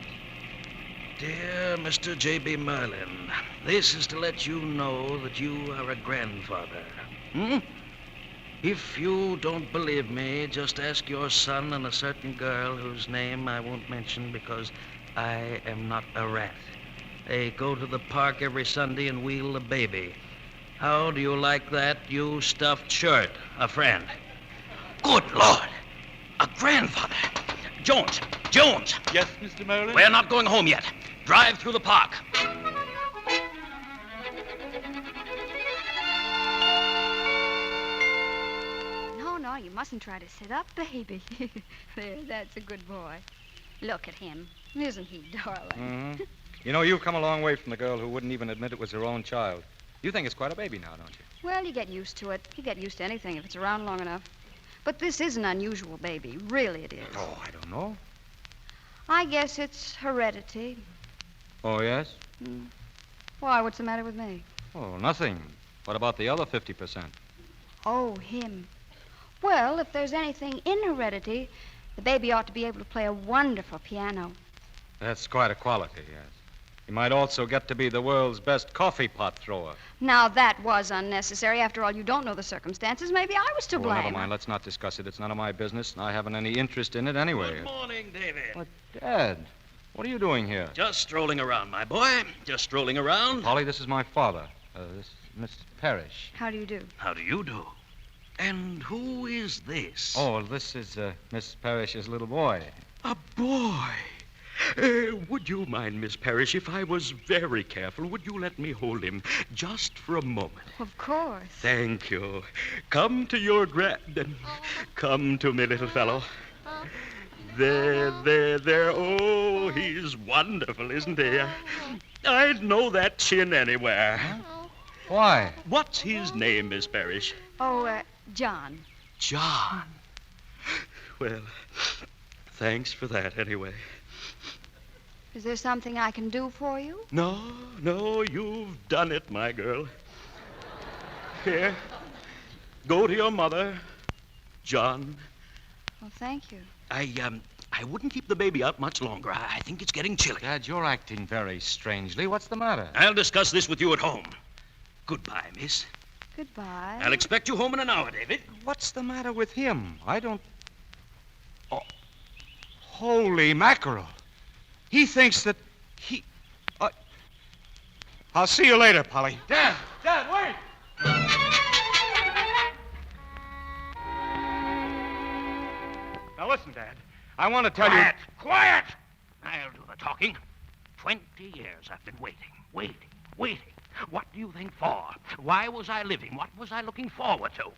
Dear Mr. J.B. Merlin, this is to let you know that you are a grandfather. If you don't believe me, just ask your son and a certain girl whose name I won't mention because I am not a rat. They go to the park every Sunday and wheel the baby. How do you like that, you stuffed shirt? A friend. Good Lord! A grandfather! Jones! Yes, Mr. Merlin? We're not going home yet. Drive through the park. No, you mustn't try to sit up, baby. There, that's a good boy. Look at him. Isn't he darling? Mm-hmm. You know, you've come a long way from the girl who wouldn't even admit it was her own child. You think it's quite a baby now, don't you? Well, you get used to it. You get used to anything if it's around long enough. But this is an unusual baby. Really it is. Oh, I don't know. I guess it's heredity. Oh, yes? Why, what's the matter with me? Oh, nothing. What about the other 50%? Oh, him. Well, if there's anything in heredity, the baby ought to be able to play a wonderful piano. That's quite a quality, yes. He might also get to be the world's best coffee pot thrower. Now, that was unnecessary. After all, you don't know the circumstances. Maybe I was to blame. Never mind. Let's not discuss it. It's none of my business, and I haven't any interest in it anyway. Good morning, David. What, Dad? What are you doing here? Just strolling around, my boy. Just strolling around. Polly, this is my father. This is Miss Parrish. How do you do? How do you do? And who is this? Oh, this is Miss Parrish's little boy. A boy. Would you mind, Miss Parrish, if I was very careful, would you let me hold him just for a moment? Of course. Thank you. Come to your Come to me, little fellow. There. Oh, he's wonderful, isn't he? I'd know that chin anywhere. Why? What's his name, Miss Parrish? Oh, John. John. Well, thanks for that anyway. Is there something I can do for you? No, you've done it, my girl. Here, go to your mother, John. Well, thank you. I wouldn't keep the baby out much longer. I think it's getting chilly. Dad, you're acting very strangely. What's the matter? I'll discuss this with you at home. Goodbye, miss. Goodbye. I'll expect you home in an hour, David. What's the matter with him? I don't... Oh, holy mackerel. He thinks that he... I'll see you later, Polly. Dad, wait! Now listen, Dad. I want to tell you... Quiet! I talking. 20 years I've been waiting. What do you think for? Why was I living? What was I looking forward to?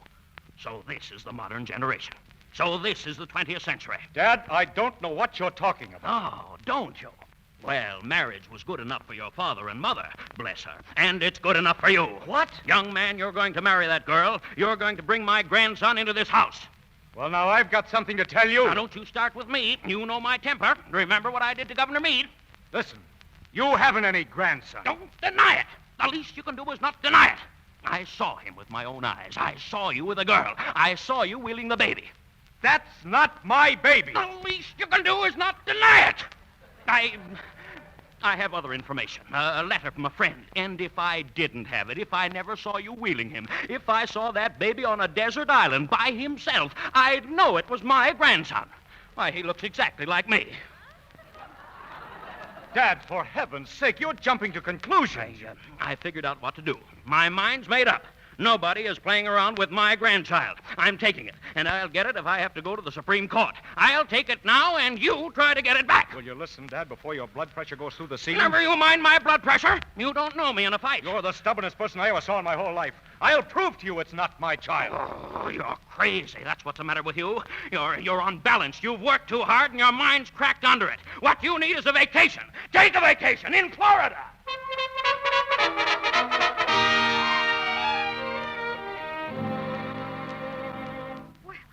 So this is the modern generation. So this is the 20th century. Dad, I don't know what you're talking about. Oh, don't you? Well, marriage was good enough for your father and mother, bless her. And it's good enough for you. What? Young man, you're going to marry that girl. You're going to bring my grandson into this house. Well, now, I've got something to tell you. Now, don't you start with me. You know my temper. Remember what I did to Governor Meade? Listen, you haven't any grandson. Don't deny it. The least you can do is not deny it. I saw him with my own eyes. I saw you with a girl. I saw you wheeling the baby. That's not my baby. The least you can do is not deny it. I have other information. A letter from a friend. And if I didn't have it, if I never saw you wheeling him, if I saw that baby on a desert island by himself, I'd know it was my grandson. Why, he looks exactly like me. Dad, for heaven's sake, you're jumping to conclusions. I figured out what to do. My mind's made up. Nobody is playing around with my grandchild. I'm taking it, and I'll get it if I have to go to the Supreme Court. I'll take it now, and you try to get it back. Will you listen, Dad, before your blood pressure goes through the ceiling? Never you mind my blood pressure. You don't know me in a fight. You're the stubbornest person I ever saw in my whole life. I'll prove to you it's not my child. Oh, you're crazy. That's what's the matter with you. You're unbalanced. You've worked too hard, and your mind's cracked under it. What you need is a vacation. Take a vacation in Florida.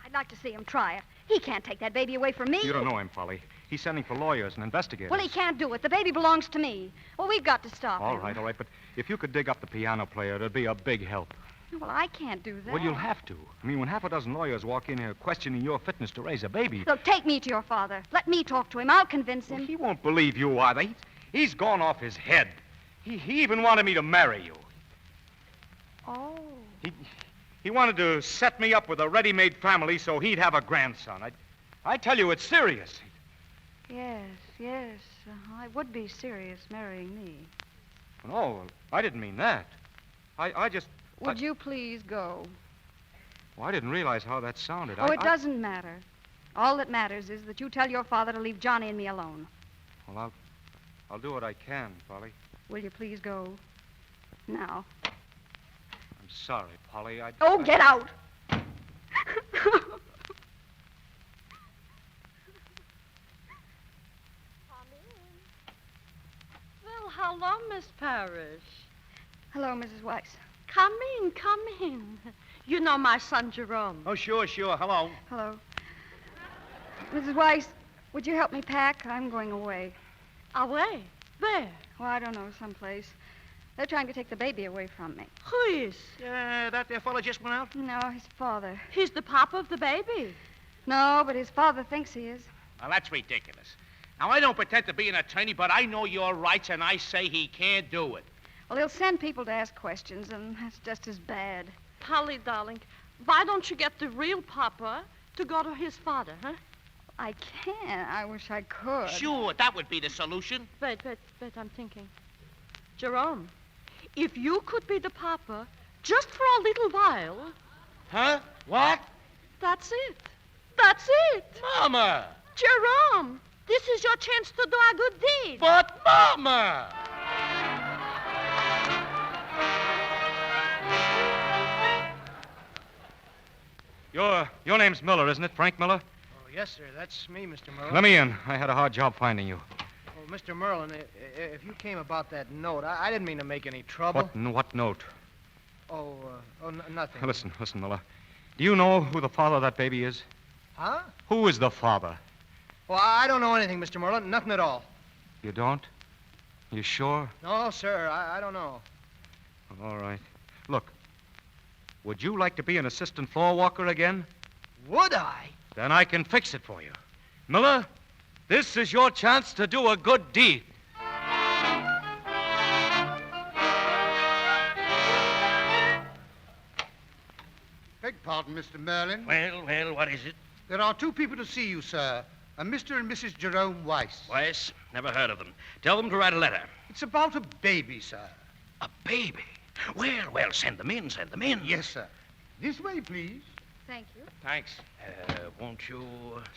I'd like to see him try it. He can't take that baby away from me. You don't know him, Polly. He's sending for lawyers and investigators. Well, he can't do it. The baby belongs to me. Well, we've got to stop All him. right. But if you could dig up the piano player, it'd be a big help. Well, I can't do that. Well, you'll have to. I mean, when half a dozen lawyers walk in here questioning your fitness to raise a baby... Look, take me to your father. Let me talk to him. I'll convince him. Well, he won't believe you either. He's gone off his head. He even wanted me to marry you. Oh. He wanted to set me up with a ready-made family so he'd have a grandson. I tell you, it's serious. Yes. I would be serious marrying me. No, I didn't mean that. I just... Would you please go? Well, I didn't realize how that sounded. Oh, it doesn't matter. All that matters is that you tell your father to leave Johnny and me alone. Well, I'll do what I can, Polly. Will you please go now? I'm sorry, Polly. Oh, get out! Well, hello, Miss Parrish. Hello, Mrs. Weiss. Come in. You know my son, Jerome. Oh, sure. Hello. Hello. Mrs. Weiss, would you help me pack? I'm going away. Away? Where? Well, I don't know, someplace. They're trying to take the baby away from me. Who is? That there fella just went out? No, his father. He's the papa of the baby. No, but his father thinks he is. Well, that's ridiculous. Now, I don't pretend to be an attorney, but I know your rights, and I say he can't do it. Well, he'll send people to ask questions, and that's just as bad. Polly, darling, why don't you get the real papa to go to his father, huh? I can't. I wish I could. Sure, that would be the solution. Wait, I'm thinking. Jerome, if you could be the papa just for a little while... Huh? What? That's it. Mama! Jerome, this is your chance to do a good deed. But, Mama! Your name's Miller, isn't it, Frank Miller? Oh, yes, sir. That's me, Mr. Merlin. Let me in. I had a hard job finding you. Oh, Mr. Merlin, if you came about that note, I didn't mean to make any trouble. What note? Nothing. Listen, Miller. Do you know who the father of that baby is? Huh? Who is the father? Well, I don't know anything, Mr. Merlin. Nothing at all. You don't? You sure? No, sir. I don't know. All right. Look, would you like to be an assistant floor walker again? Would I? Then I can fix it for you. Miller, this is your chance to do a good deed. Beg pardon, Mr. Merlin. Well, what is it? There are two people to see you, sir. A Mr. and Mrs. Jerome Weiss. Weiss? Never heard of them. Tell them to write a letter. It's about a baby, sir. A baby? Well, send them in. Yes, sir. This way, please. Thank you. Thanks. Won't you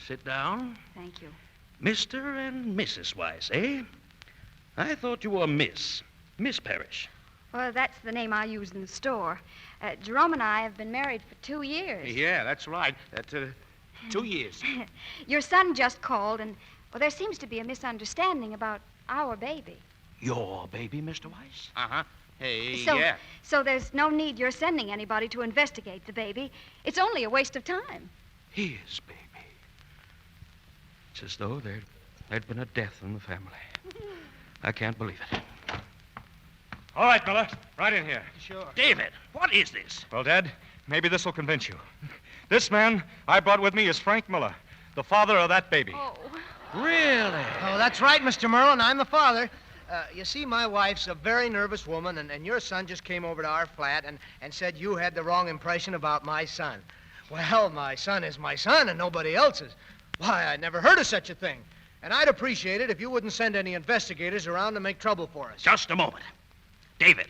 sit down? Thank you. Mr. and Mrs. Weiss, eh? I thought you were Miss Parrish. Well, that's the name I use in the store. Jerome and I have been married for 2 years. Yeah, that's right. 2 years. Your son just called, and, well, there seems to be a misunderstanding about our baby. Your baby, Mr. Weiss? Uh-huh. Hey, So, yeah. so there's no need you're sending anybody to investigate the baby. It's only a waste of time. His baby. It's as though there'd been a death in the family. I can't believe it. All right, Miller. Right in here. Sure. David, what is this? Well, Dad, maybe this will convince you. This man I brought with me is Frank Miller, the father of that baby. Oh. Really? Oh, that's right, Mr. Merlin. I'm the father. You see, my wife's a very nervous woman, and your son just came over to our flat and said you had the wrong impression about my son. Well, my son is my son and nobody else's. Why, I never heard of such a thing. And I'd appreciate it if you wouldn't send any investigators around to make trouble for us. Just a moment. David.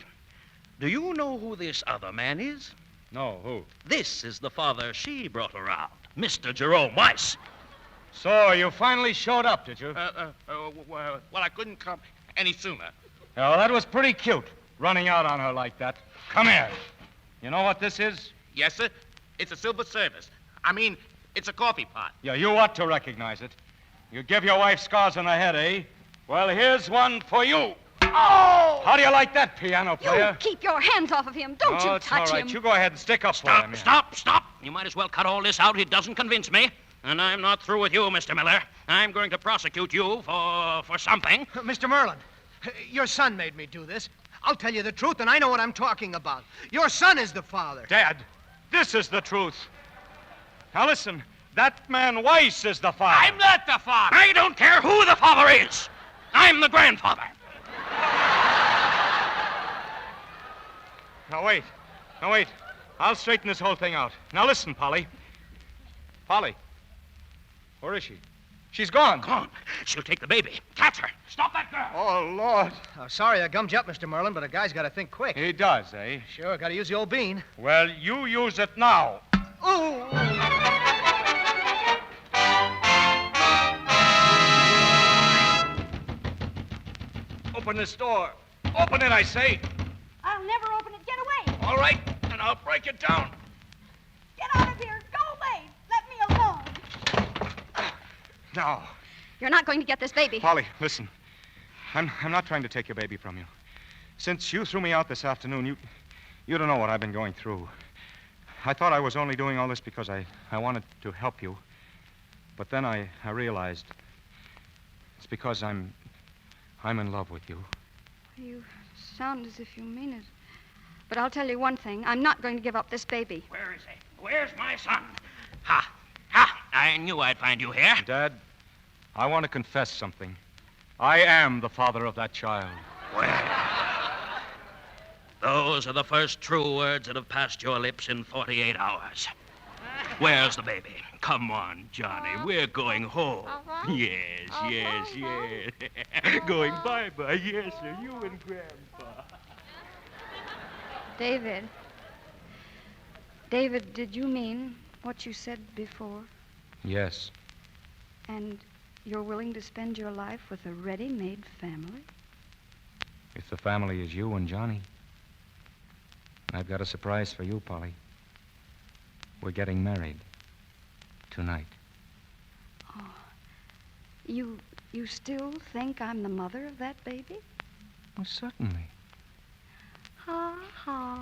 Do you know who this other man is? No, who? This is the father she brought around, Mr. Jerome Weiss. So you finally showed up, did you? Well, I couldn't come any sooner. Oh, that was pretty cute, running out on her like that. Come here. You know what this is? Yes, sir. It's a silver service. I mean, it's a coffee pot. Yeah, you ought to recognize it. You give your wife scars on the head, eh? Well, here's one for you. Oh! How do you like that, piano player? You keep your hands off of him. Don't Oh, you it's touch all right. him. You go ahead and stick up for him. Stop. You might as well cut all this out. It doesn't convince me. And I'm not through with you, Mr. Miller. I'm going to prosecute you for something. Mr. Merlin, your son made me do this. I'll tell you the truth, and I know what I'm talking about. Your son is the father. Dad, this is the truth. Now listen, that man Weiss is the father. I'm not the father. I don't care who the father is. I'm the grandfather. Now wait. I'll straighten this whole thing out. Now listen, Polly. Polly. Where is she? She's gone. Gone. She'll take the baby. Catch her. Stop that girl. Oh, Lord. Oh, sorry I gummed you up, Mr. Merlin, but a guy's got to think quick. He does, eh? Sure, got to use the old bean. Well, you use it now. Oh! Open this door. Open it, I say. I'll never open it. Get away. All right, and I'll break it down. Get out of here. Go away. Let me alone. Now, You're not going to get this baby. Polly, listen. I'm not trying to take your baby from you. Since you threw me out this afternoon, you don't know what I've been going through. I thought I was only doing all this because I wanted to help you. But then I realized it's because I'm in love with you. You sound as if you mean it. But I'll tell you one thing. I'm not going to give up this baby. Where is he? Where's my son? Ha! I knew I'd find you here. Dad, I want to confess something. I am the father of that child. Well, those are the first true words that have passed your lips in 48 hours. Where's the baby? Come on, Johnny. We're going home. Yes. Going bye-bye. Yes, sir. You and Grandpa. David, did you mean what you said before? Yes. And you're willing to spend your life with a ready-made family? If the family is you and Johnny. I've got a surprise for you, Polly. We're getting married. Tonight. Oh. You still think I'm the mother of that baby? Oh, certainly. Ha ha.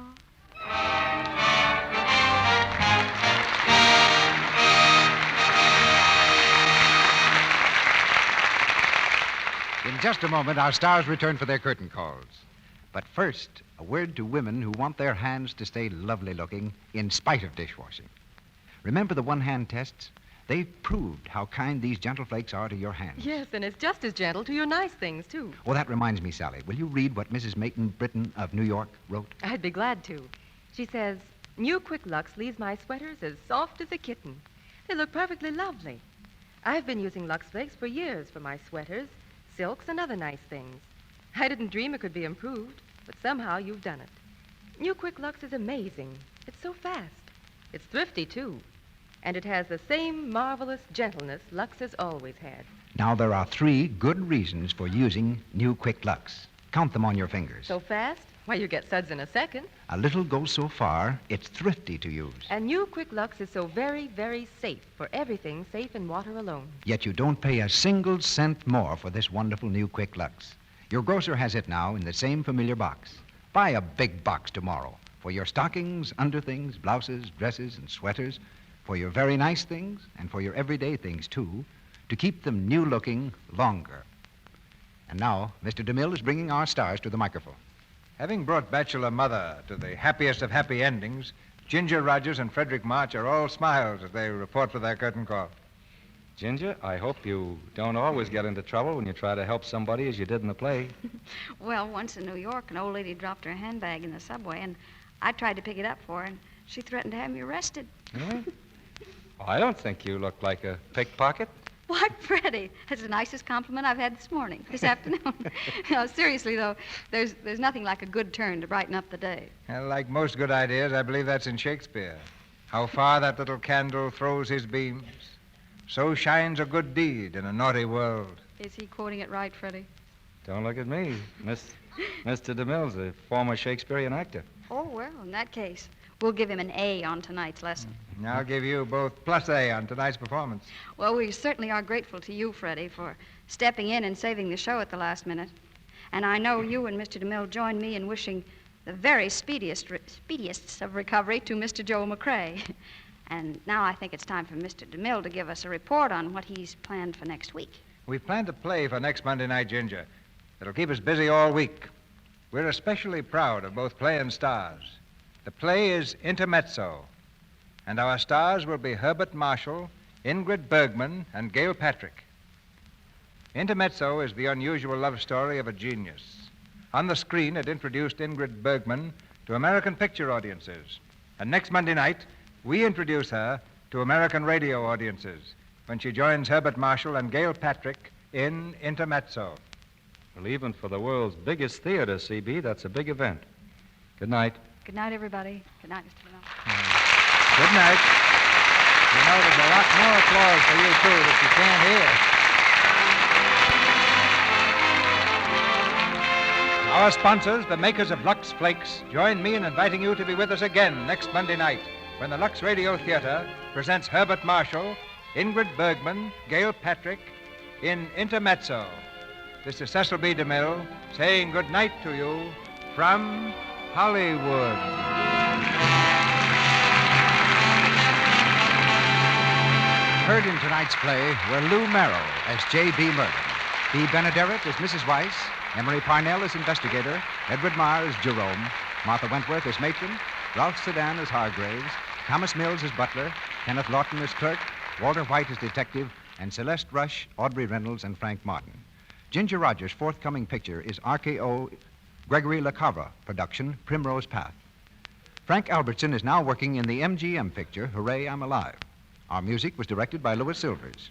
In just a moment, our stars return for their curtain calls. But first, a word to women who want their hands to stay lovely looking in spite of dishwashing. Remember the one-hand tests? They've proved how kind these gentle flakes are to your hands. Yes, and it's just as gentle to your nice things, too. Oh, that reminds me, Sally. Will you read what Mrs. Mayton Britton of New York wrote? I'd be glad to. She says, New Quick Lux leaves my sweaters as soft as a kitten. They look perfectly lovely. I've been using Lux Flakes for years for my sweaters, silks, and other nice things. I didn't dream it could be improved, but somehow you've done it. New Quick Lux is amazing. It's so fast. It's thrifty, too. And it has the same marvelous gentleness Lux has always had. Now, there are 3 good reasons for using new Quick Lux. Count them on your fingers. So fast? Why, you get suds in a second. A little goes so far, it's thrifty to use. And new Quick Lux is so very, very safe for everything safe in water alone. Yet you don't pay a single cent more for this wonderful new Quick Lux. Your grocer has it now in the same familiar box. Buy a big box tomorrow for your stockings, underthings, blouses, dresses, and sweaters, for your very nice things and for your everyday things, too, to keep them new-looking longer. And now, Mr. DeMille is bringing our stars to the microphone. Having brought Bachelor Mother to the happiest of happy endings, Ginger Rogers and Frederick March are all smiles as they report for their curtain call. Ginger, I hope you don't always get into trouble when you try to help somebody as you did in the play. Well, once in New York, an old lady dropped her handbag in the subway, and I tried to pick it up for her, and she threatened to have me arrested. Well, I don't think you look like a pickpocket. Why, Freddie, that's the nicest compliment I've had this afternoon. No, seriously, though, there's nothing like a good turn to brighten up the day. Well, like most good ideas, I believe that's in Shakespeare. How far that little candle throws his beams, so shines a good deed in a naughty world. Is he quoting it right, Freddie? Don't look at me. Mr. DeMille's a former Shakespearean actor. Oh, well, in that case, we'll give him an A on tonight's lesson. I'll give you both plus A on tonight's performance. Well, we certainly are grateful to you, Freddie, for stepping in and saving the show at the last minute. And I know you and Mr. DeMille join me in wishing the very speediest of recovery to Mr. Joe McCrae. And now I think it's time for Mr. DeMille to give us a report on what he's planned for next week. We've planned a play for next Monday night, Ginger. It'll keep us busy all week. We're especially proud of both play and stars. The play is Intermezzo, and our stars will be Herbert Marshall, Ingrid Bergman, and Gail Patrick. Intermezzo is the unusual love story of a genius. On the screen, it introduced Ingrid Bergman to American picture audiences. And next Monday night, we introduce her to American radio audiences when she joins Herbert Marshall and Gail Patrick in Intermezzo. Well, even for the world's biggest theater, CB, that's a big event. Good night. Good night, everybody. Good night, Mr. DeMille. Good night. You know, there's a lot more applause for you, too, that you can't hear. Our sponsors, the makers of Lux Flakes, join me in inviting you to be with us again next Monday night when the Luxradiotheatre presents Herbert Marshall, Ingrid Bergman, Gail Patrick in Intermezzo. This is Cecil B. DeMille saying good night to you from Hollywood. Heard in tonight's play were Lou Merrill as J.B. Merlin, Bea Benaderet as Mrs. Weiss, Emery Parnell as investigator, Edward Marr as Jerome, Martha Wentworth as matron, Ralph Sedan as Hargraves, Thomas Mills as butler, Kenneth Lawton as clerk, Walter White as detective, and Celeste Rush, Audrey Reynolds, and Frank Martin. Ginger Rogers' forthcoming picture is RKO Gregory LaCava production, Primrose Path. Frank Albertson is now working in the MGM picture, Hooray, I'm Alive. Our music was directed by Louis Silvers.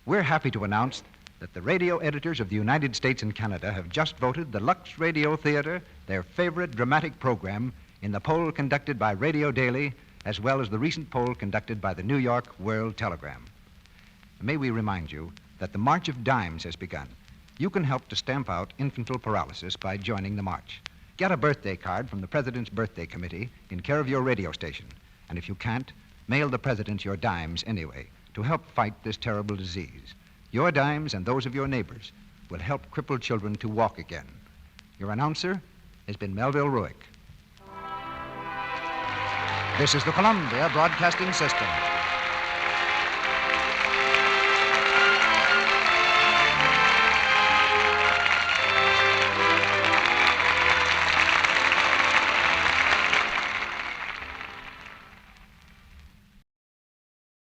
We're happy to announce that the radio editors of the United States and Canada have just voted the Luxradiotheatre their favorite dramatic program in the poll conducted by Radio Daily, as well as the recent poll conducted by the New York World Telegram. May we remind you that the March of Dimes has begun. You can help to stamp out infantile paralysis by joining the march. Get a birthday card from the President's Birthday Committee in care of your radio station. And if you can't, mail the President your dimes anyway to help fight this terrible disease. Your dimes and those of your neighbors will help crippled children to walk again. Your announcer has been Melville Ruick. This is the Columbia Broadcasting System.